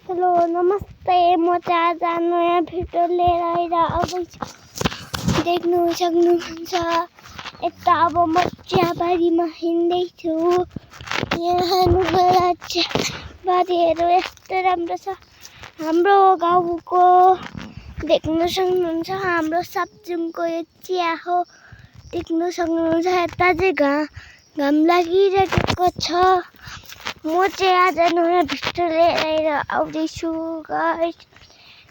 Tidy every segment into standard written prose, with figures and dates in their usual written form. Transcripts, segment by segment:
Hello नमस्ते, म चाहिँ आज नयाँ भिडियो लिएर आउँदैछु। देख्नु सक्नुहुन्छ यता अब म चियाबारीमा हिँड्दैछु। यहाँ हेर्नुहोला चियाबारीहरू यस्तो राम्रो छ। हाम्रो गाउँको देख्नु सक्नुहुन्छ हाम्रो साप्चुङको यो चिया हो। देख्नु सक्नुहुन्छ यता चाहिँ घाम लागिरहेको छ। म चाहिँ आज नयाँ भिडियो लिएर आउँदैछु गाइस।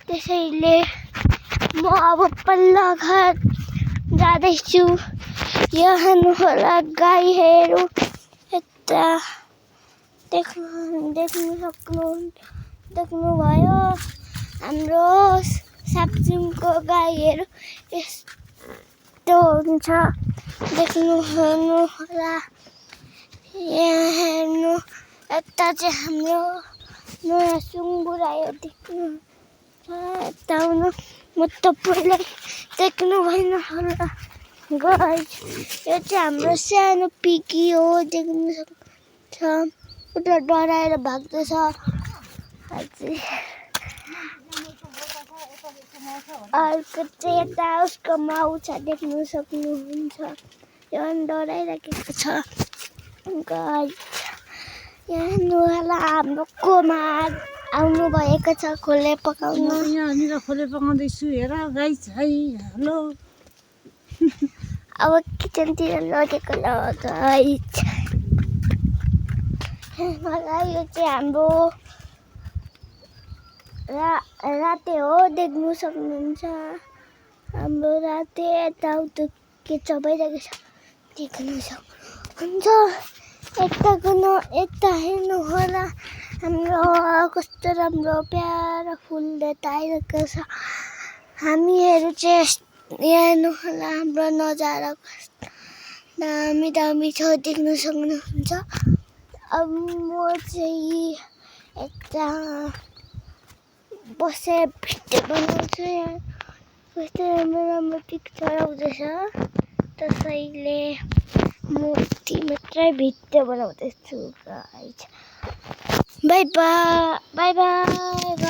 त्यसैले म अब पल्लो घर जाँदैछु। यहाँ हेर्नुहोला गाईहरू यता देख्नुभयो हाम्रो साप्चुङको गाईहरू यस्तो हुन्छ। हेर्नुहोला यहाँ हेर्नु यता चाहिँ हाम्रो नयाँ सुँगुर आयो। देख्नु यता आउनु म तपाईँलाई देख्नु भएन होला गाइस। यो चाहिँ हाम्रो सानो पिगी हो। देख्नु सक्छ उता डराएर भाग्दैछ। अर्को चाहिँ यता उसको माउ छ। देख्नु सक्नुहुन्छ यो डराइरहेको छ गाइस। यहाँ हेर्नुहोला हाम्रो कोमा आउनु भएको छ खोले पकाउन। यहाँनिर खोले पकाउँदैछु हेर गाइस। है हेलो अब किचनतिर लगेको ल गाइस। मलाई यो चाहिँ हाम्रो राते हो। देख्नु सक्नुहुन्छ हाम्रो राते यताउता के चबाइरहेको छ। देख्नु सक्नुहुन्छ यता हेर्नु होला हाम्रो कस्तो राम्रो प्यारो फुलले आइरहेको छ। हामीहरू चाहिँ यहाँ हेर्नु होला हाम्रो नजारा कस्तो दामी छ। देख्नु सक्नुहुन्छ। अब म चाहिँ यता बसेर भिडियो बनाउँछु। यहाँ कस्तो राम्रो पिक्चर आउँदैछ। त्यसैले म यति मात्रै भिडियो बनाउँदैछु गाइस। By by guys.